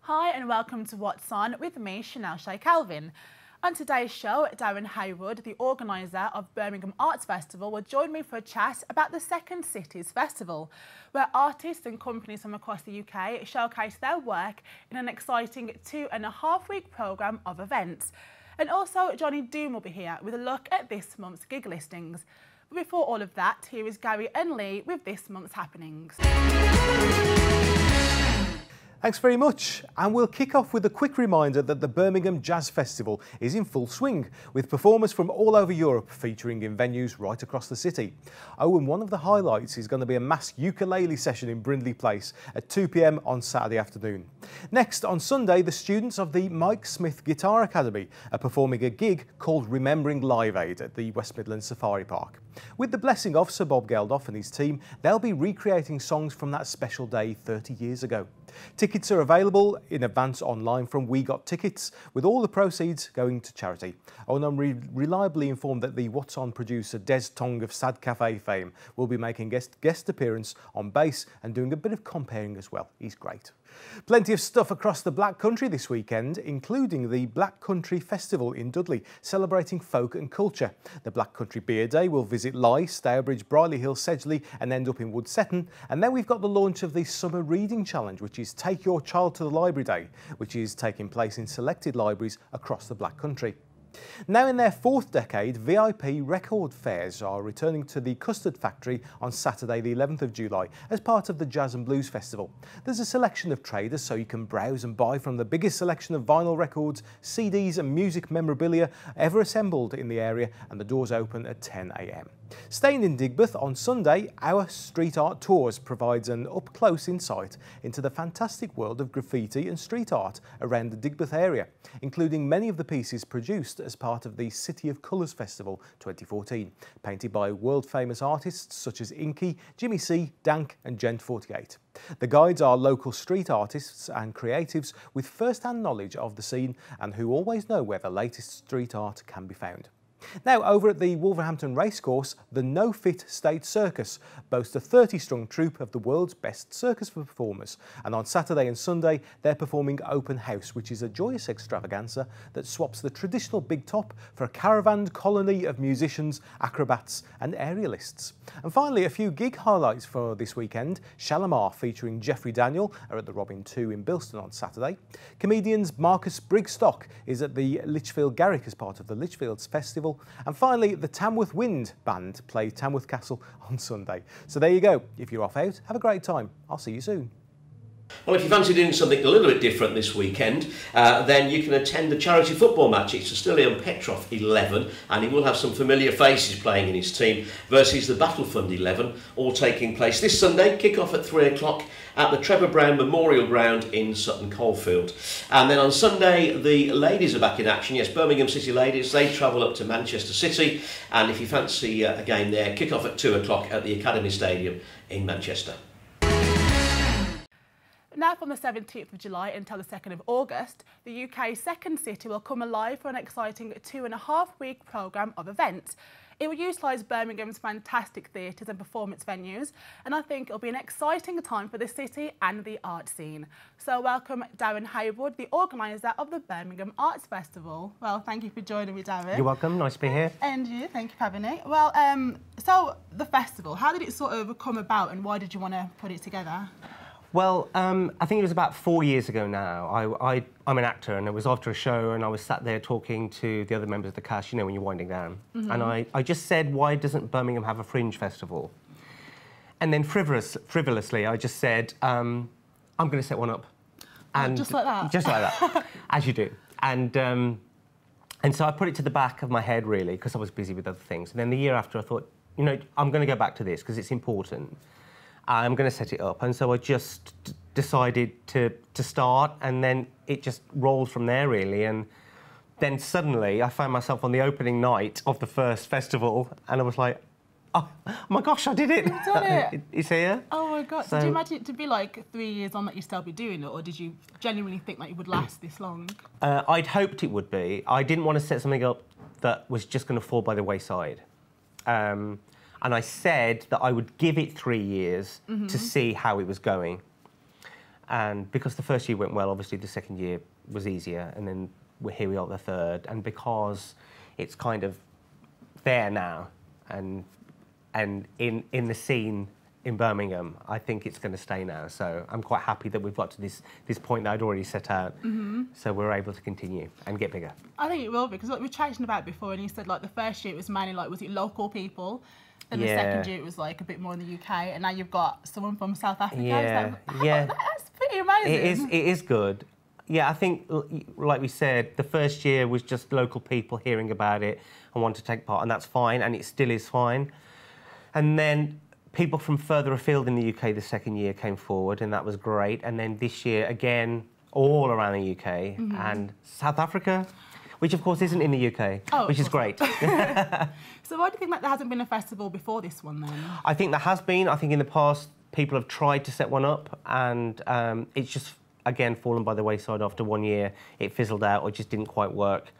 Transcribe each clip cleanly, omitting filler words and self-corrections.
Hi and welcome to What's On with me, Chanel Shay Calvin. On today's show, Darren Haywood, the organiser of Birmingham Arts Festival, will join me for a chat about the Second Cities Festival, where artists and companies from across the UK showcase their work in an exciting 2.5-week programme of events. And also, Johnny Doom will be here with a look at this month's gig listings. But before all of that, here is Gary and Lee with this month's happenings. Thanks very much, and we'll kick off with a quick reminder that the Birmingham Jazz Festival is in full swing, with performers from all over Europe featuring in venues right across the city. Oh, and one of the highlights is going to be a mass ukulele session in Brindley Place at 2 p.m. on Saturday afternoon. Next, on Sunday, the students of the Mike Smith Guitar Academy are performing a gig called Remembering Live Aid at the West Midlands Safari Park. With the blessing of Sir Bob Geldof and his team, they'll be recreating songs from that special day 30 years ago. Tickets are available in advance online from We Got Tickets, with all the proceeds going to charity. Oh, and I'm reliably informed that the What's On producer Des Tong of Sad Cafe fame will be making guest appearance on bass and doing a bit of comparing as well. He's great. Plenty of stuff across the Black Country this weekend, including the Black Country Festival in Dudley, celebrating folk and culture. The Black Country Beer Day will visit Lye, Stourbridge, Brierley Hill, Sedgley and end up in Woodsetton. And then we've got the launch of the Summer Reading Challenge, which is Take Your Child to the Library Day, which is taking place in selected libraries across the Black Country. Now in their 4th decade, VIP record fairs are returning to the Custard Factory on Saturday the 11th of July as part of the Jazz and Blues Festival. There's a selection of traders so you can browse and buy from the biggest selection of vinyl records, CDs and music memorabilia ever assembled in the area, and the doors open at 10 a.m. Staying in Digbeth on Sunday, Our Street Art Tours provides an up-close insight into the fantastic world of graffiti and street art around the Digbeth area, including many of the pieces produced as part of the City of Colours Festival 2014, painted by world-famous artists such as Inky, Jimmy C, Dank and Gent 48. The guides are local street artists and creatives with first-hand knowledge of the scene and who always know where the latest street art can be found. Now, over at the Wolverhampton Racecourse, the No Fit State Circus boasts a 30-strong troupe of the world's best circus performers. And on Saturday and Sunday, they're performing Open House, which is a joyous extravaganza that swaps the traditional big top for a caravaned colony of musicians, acrobats and aerialists. And finally, a few gig highlights for this weekend. Shalimar featuring Jeffrey Daniel are at the Robin 2 in Bilston on Saturday. Comedians Marcus Brigstock is at the Lichfield Garrick as part of the Lichfields Festival. And finally, the Tamworth Wind Band play Tamworth Castle on Sunday. So there you go. If you're off out, have a great time. I'll see you soon. Well, if you fancy doing something a little bit different this weekend, then you can attend the charity football match. It's Stilion Petrov 11, and he will have some familiar faces playing in his team, versus the Battle Fund 11, all taking place this Sunday, kick-off at 3 o'clock at the Trevor Brown Memorial Ground in Sutton Coldfield. And then on Sunday, the ladies are back in action. Yes, Birmingham City ladies, they travel up to Manchester City, and if you fancy a game there, kick-off at 2 o'clock at the Academy Stadium in Manchester. Now from the 17th of July until the 2nd of August, the UK's Second City will come alive for an exciting 2.5-week programme of events. It will utilise Birmingham's fantastic theatres and performance venues, and I think it'll be an exciting time for the city and the art scene. So welcome Darren Haywood, the organiser of the Birmingham Arts Festival. Well, thank you for joining me, Darren. You're welcome, nice to be here. And you, thank you for having me. Well, so the festival, how did it sort of come about and why did you want to put it together? Well, I think it was about 4 years ago now. I'm an actor, and it was after a show, and I was sat there talking to the other members of the cast, you know, when you're winding down. Mm-hmm. And I just said, why doesn't Birmingham have a fringe festival? And then frivolously, I just said, I'm going to set one up. And just like that? Just like that, as you do. And so I put it to the back of my head, really, because I was busy with other things. And then the year after, I thought, you know, I'm going to go back to this, because it's important. I'm going to set it up, and so I just decided to start, and then it just rolled from there, really. And then suddenly I found myself on the opening night of the first festival, and I was like, oh my gosh, I did it! You've done it! It's here. Oh my God! So, did you imagine it to be like 3 years on that you'd still be doing it, or did you genuinely think that it would last this long? I'd hoped it would be. I didn't want to set something up that was just going to fall by the wayside. And I said that I would give it 3 years to see how it was going. And because the first year went well, obviously the second year was easier, and then here we are the third. And because it's kind of there now, and in the scene in Birmingham, I think it's going to stay now. So I'm quite happy that we've got to this point that I'd already set out. So we're able to continue and get bigger. I think it will be, because like we were chatting about before, and you said like the first year it was mainly like, was it local people? And the second year it was like a bit more in the UK, and now you've got someone from South Africa. That's pretty amazing. It is good. Yeah, I think, like we said, the first year was just local people hearing about it and wanting to take part, and that's fine, and it still is fine. And then people from further afield in the UK the second year came forward, and that was great. And then this year, again, all around the UK and South Africa, which of course isn't in the UK, which is great. So why do you think that there hasn't been a festival before this one then? I think there has been. I think in the past people have tried to set one up, and it's just, again, fallen by the wayside after 1 year. It fizzled out or just didn't quite work.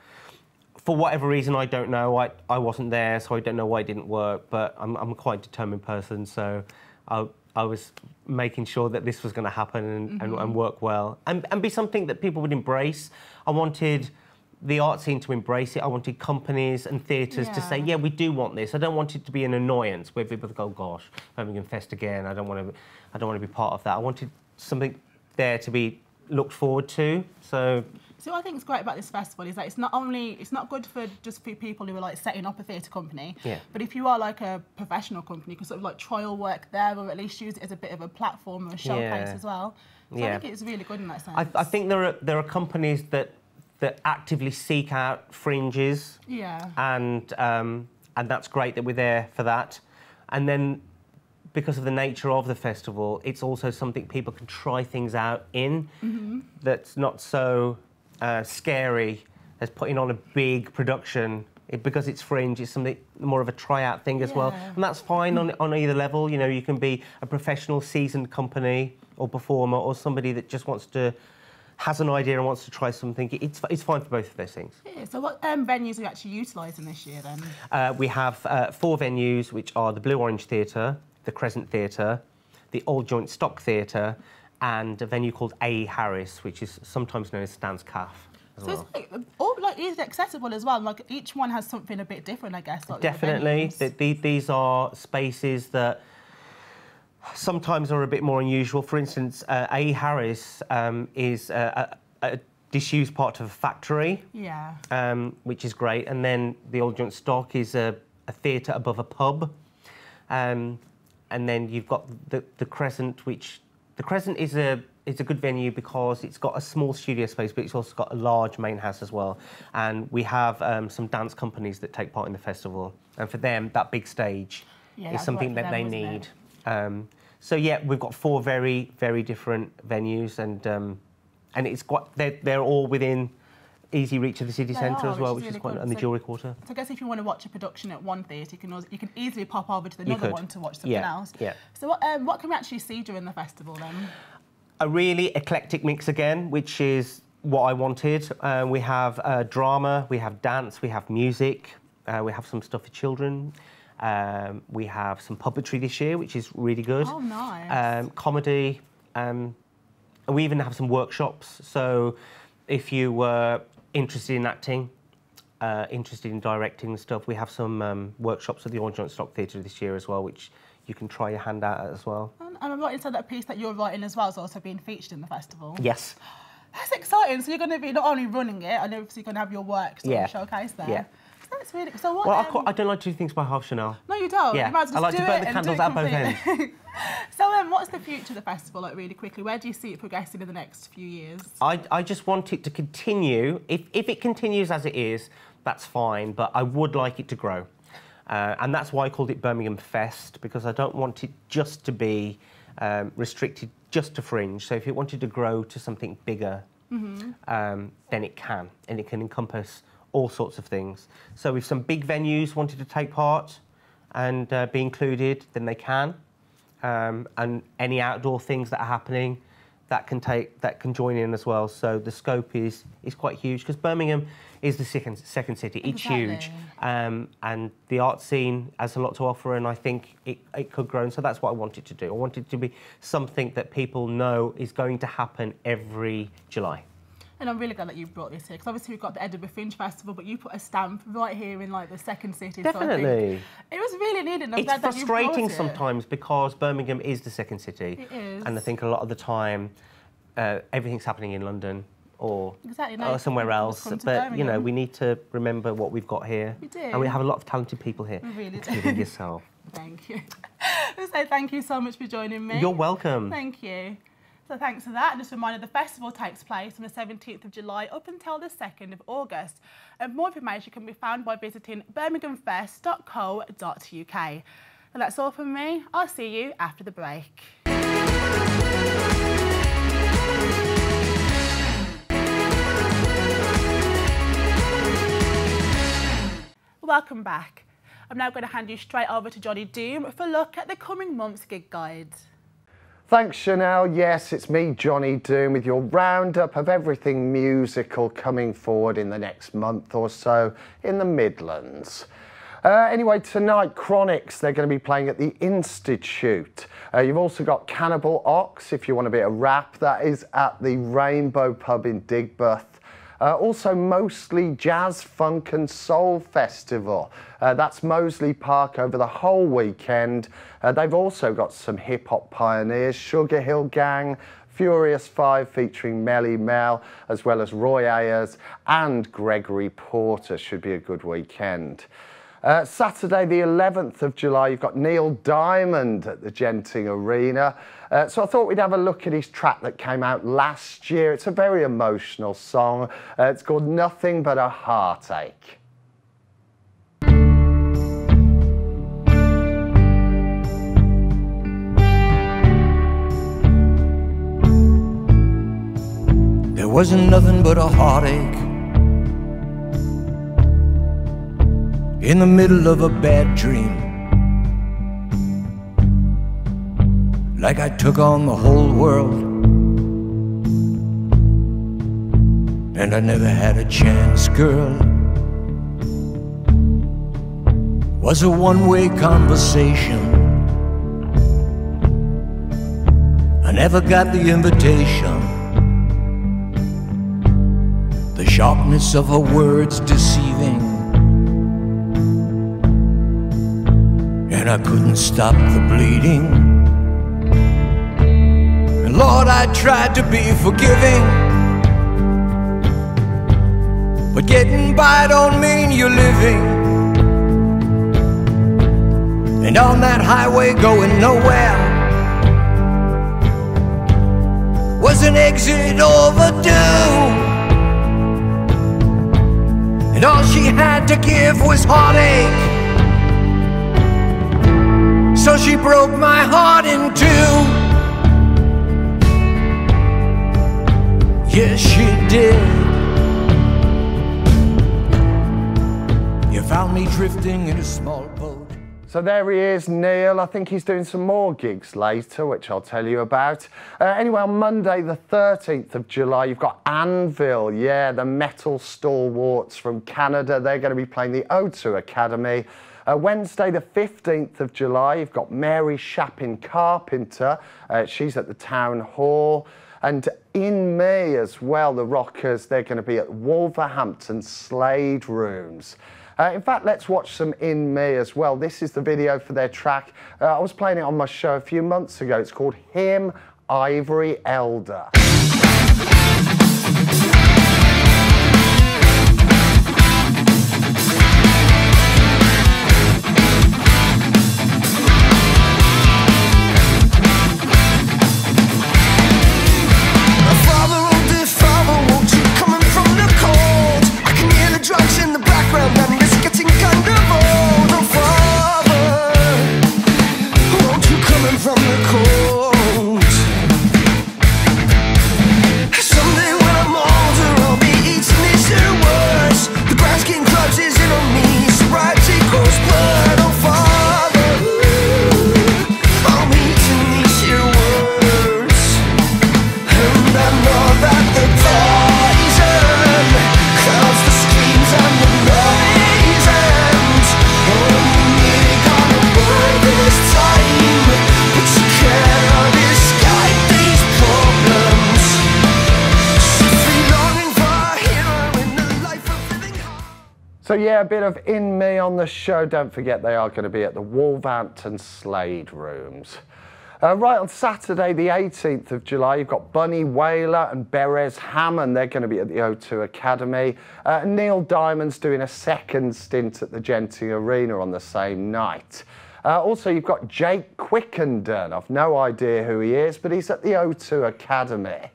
For whatever reason, I don't know. I wasn't there, so I don't know why it didn't work, but I'm a quite determined person, so I was making sure that this was going to happen and work well and be something that people would embrace. I wanted the art scene to embrace it. I wanted companies and theatres to say, yeah, we do want this. I don't want it to be an annoyance where people go, gosh, Birmingham Fest again. I don't want to be part of that. I wanted something there to be looked forward to. So what I think is great about this festival is that it's not good for just for people who are like setting up a theatre company, but if you are like a professional company, you can sort of like trial work there, or at least use it as a bit of a platform or a showcase as well. So I think it's really good in that sense. I think there are companies that actively seek out fringes, and that's great that we're there for that. And then, because of the nature of the festival, it's also something people can try things out in that's not so scary as putting on a big production. Because it's fringe, it's something more of a tryout thing as well, and that's fine on either level. You know, you can be a professional, seasoned company or performer, or somebody that just has an idea and wants to try something. It's fine for both of those things. Yeah, so what venues are you actually utilising this year then? We have 4 venues, which are the Blue Orange Theatre, the Crescent Theatre, the Old Joint Stock Theatre, and a venue called A. Harris, which is sometimes known as Stan's Calf. So it's like, all like easily accessible as well. Like each one has something a bit different, I guess. Like definitely, these are spaces that sometimes are a bit more unusual. For instance, A. Harris is a disused part of a factory, which is great. And then the Old Joint Stock is a theatre above a pub. And then you've got the Crescent, which the Crescent is a good venue because it's got a small studio space, but it's also got a large main house as well. And we have some dance companies that take part in the festival, and for them, that big stage is something that they need. So yeah, we've got 4 very, very different venues, and it's quite they're all within easy reach of the city centre as well, which is quite, and the Jewellery Quarter. So I guess if you want to watch a production at one theatre, you can easily pop over to another one to watch something else. So what can we actually see during the festival then? A really eclectic mix again, which is what I wanted. We have drama, we have dance, we have music, we have some stuff for children. We have some puppetry this year, which is really good. Oh, nice. Comedy. And we even have some workshops. So if you were interested in acting, interested in directing and stuff, we have some workshops at the Old Joint Stock Theatre this year as well, which you can try your hand at as well. And I'm right inside that piece that you're writing as well is also being featured in the festival. Yes. That's exciting. So you're going to be not only running it, and obviously you're going to have your work showcase there. Yeah. So that's really. So what? Well, I don't like to do things by half Chanel. No, you don't. Yeah. You might as well I like to burn the candles at both ends. So what's the future of the festival? Like really quickly, where do you see it progressing in the next few years? I just want it to continue. If it continues as it is, that's fine. But I would like it to grow. And that's why I called it Birmingham Fest, because I don't want it just to be restricted just to fringe. So if it wanted to grow to something bigger, then it can, and it can encompass all sorts of things. So if some big venues wanted to take part and be included, then they can. And any outdoor things that are happening, that can join in as well. So the scope is quite huge because Birmingham is the second city. It's huge, and the art scene has a lot to offer, and I think it could grow. And so that's what I wanted to do. I wanted it to be something that people know is going to happen every July. And I'm really glad that you brought this here, because obviously we've got the Edinburgh Fringe Festival, but you put a stamp right here in like the second city. Definitely. So I think it was really needed. And I'm glad that you brought it. It's frustrating sometimes because Birmingham is the second city. It is. And I think a lot of the time everything's happening in London or somewhere else. But, you know, we need to remember what we've got here. We do. And we have a lot of talented people here. We really do. Including yourself. Thank you. So thank you so much for joining me. You're welcome. Thank you. So thanks for that. And just a reminder, the festival takes place on the 17th of July up until the 2nd of August. And more information can be found by visiting birminghamfest.co.uk. And that's all from me. I'll see you after the break. Welcome back. I'm now going to hand you straight over to Johnny Doom for a look at the coming month's gig guide. Thanks, Chanel. Yes, it's me, Johnny Doom, with your roundup of everything musical coming forward in the next month or so in the Midlands. Anyway, tonight, Chronics, they're going to be playing at the Institute. You've also got Cannibal Ox, if you want a bit of rap. That is at the Rainbow Pub in Digbeth. Also, Mostly Jazz, Funk and Soul Festival. That's Moseley Park over the whole weekend. They've also got some hip-hop pioneers, Sugar Hill Gang, Furious 5 featuring Melly Mel, as well as Roy Ayers and Gregory Porter. Should be a good weekend. Saturday the 11th of July, you've got Neil Diamond at the Genting Arena. So I thought we'd have a look at his track that came out last year. It's a very emotional song. It's called Nothing But a Heartache. There wasn't nothing but a heartache in the middle of a bad dream. Like I took on the whole world and I never had a chance, girl. Was a one-way conversation. I never got the invitation. The sharpness of her words deceiving, and I couldn't stop the bleeding. And Lord, I tried to be forgiving, but getting by don't mean you're living. And on that highway going nowhere was an exit overdue. And all she had to give was heartache. So she broke my heart in two. Yes, she did. You found me drifting in a small boat. So there he is, Neil. I think he's doing some more gigs later, which I'll tell you about. Anyway, on Monday, the 13th of July, you've got Anvil. Yeah, the metal stalwarts from Canada. They're going to be playing the O2 Academy. Wednesday, the 15th of July, you've got Mary Shapin Carpenter. She's at the Town Hall. And In May as well, the Rockers, they're going to be at Wolverhampton Slade Rooms. In fact, let's watch some In May as well. This is the video for their track. I was playing it on my show a few months ago. It's called Him, Ivory Elder. From the cold So yeah, a bit of In Me on the show. Don't forget they are going to be at the Wolverhampton Slade Rooms. Right, on Saturday the 18th of July, you've got Bunny Wailer and Berez Hammond. They're going to be at the O2 Academy. Neil Diamond's doing a second stint at the Genting Arena on the same night. Also, you've got Jake Quickenden. I've no idea who he is, but he's at the O2 Academy.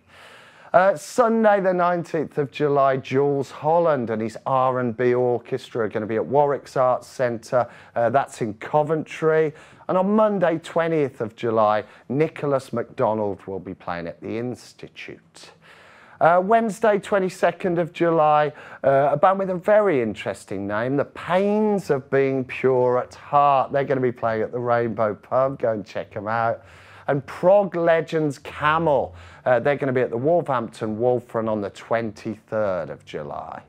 Sunday the 19th of July, Jules Holland and his R&B Orchestra are going to be at Warwick's Arts Centre. That's in Coventry. And on Monday 20th of July, Nicholas MacDonald will be playing at the Institute. Wednesday 22nd of July, a band with a very interesting name, The Pains of Being Pure at Heart. They're going to be playing at the Rainbow Pub. Go and check them out. And prog legends Camel, they're going to be at the Wolverhampton Wolfrun on the 23rd of July.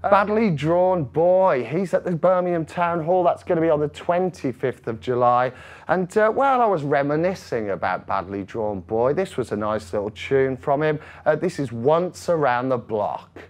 Badly Drawn Boy, he's at the Birmingham Town Hall. That's going to be on the 25th of July. And well, I was reminiscing about Badly Drawn Boy. This was a nice little tune from him. This is Once Around the Block.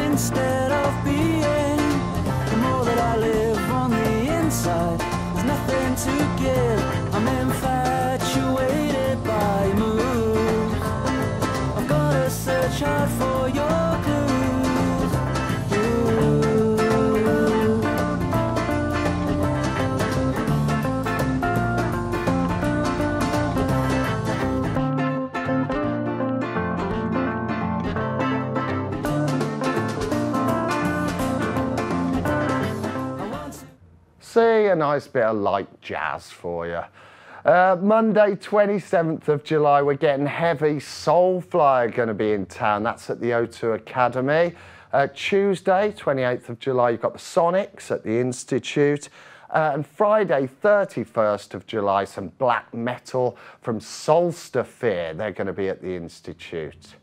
Instead of being, the more that I live on the inside, there's nothing to give. I'm infatuated by your moves. I've got to search hard for your clues. See, a nice bit of light jazz for you. Monday 27th of July, we're getting heavy. Soulfly going to be in town. That's at the O2 Academy. Tuesday 28th of July, you've got the Sonics at the Institute. And Friday 31st of July, some black metal from Solstice. They're going to be at the Institute.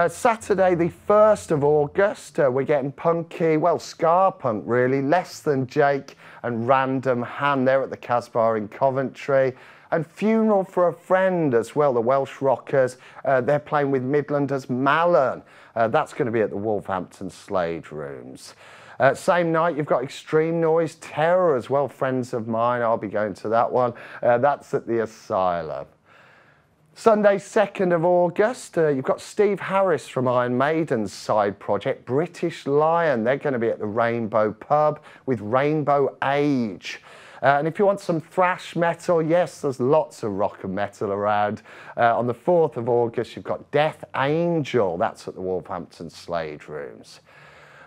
Saturday the 1st of August, we're getting punky, well, ska punk really, Less Than Jake and Random Hand. They're at the Casbah in Coventry. And Funeral for a Friend as well, the Welsh Rockers. They're playing with Midlanders Malin. That's going to be at the Wolverhampton Slade Rooms. Same night, you've got Extreme Noise Terror as well, friends of mine. I'll be going to that one. That's at the Asylum. Sunday 2nd of August, you've got Steve Harris from Iron Maiden's side project, British Lion. They're going to be at the Rainbow Pub with Rainbow Age. And if you want some thrash metal, yes, there's lots of rock and metal around. On the 4th of August, you've got Death Angel. That's at the Wolverhampton Slade Rooms.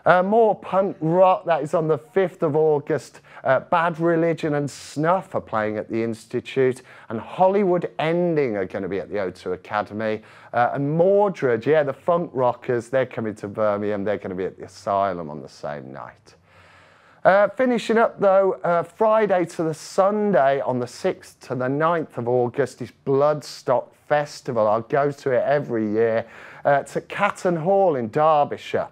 More punk rock, that is on the 5th of August. Bad Religion and Snuff are playing at the Institute, and Hollywood Ending are going to be at the O2 Academy. And Mordred, yeah, the Funk Rockers, they're coming to Birmingham. They're going to be at the Asylum on the same night. Finishing up though, Friday to the Sunday on the 6th to the 9th of August is Bloodstock Festival. I'll go to it every year. It's at Catton Hall in Derbyshire.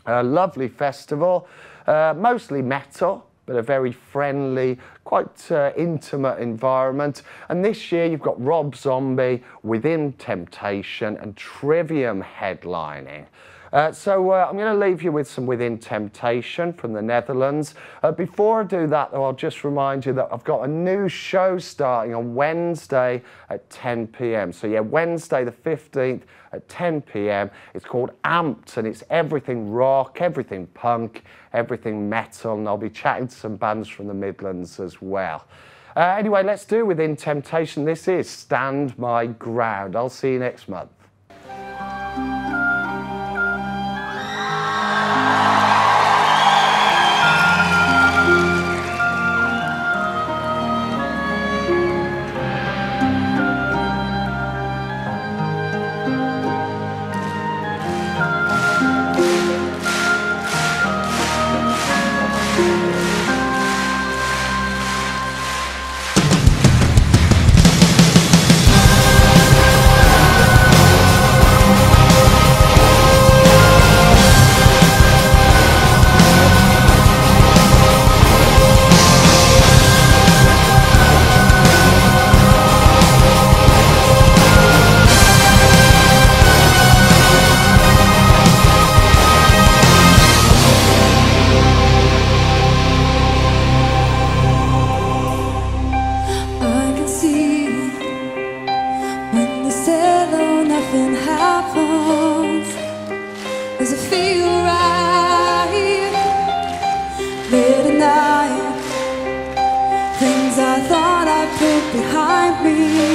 A lovely festival, mostly metal, but a very friendly, quite intimate environment. And this year you've got Rob Zombie, Within Temptation and Trivium headlining. So I'm going to leave you with some Within Temptation from the Netherlands. Before I do that, though, I'll just remind you that I've got a new show starting on Wednesday at 10 p.m. So yeah, Wednesday the 15th at 10 p.m. It's called Amped, and it's everything rock, everything punk, everything metal, and I'll be chatting to some bands from the Midlands as well. Anyway, let's do Within Temptation. This is Stand My Ground. I'll see you next month. Nothing happens. Does it feel right? Late at night, things I thought I put behind me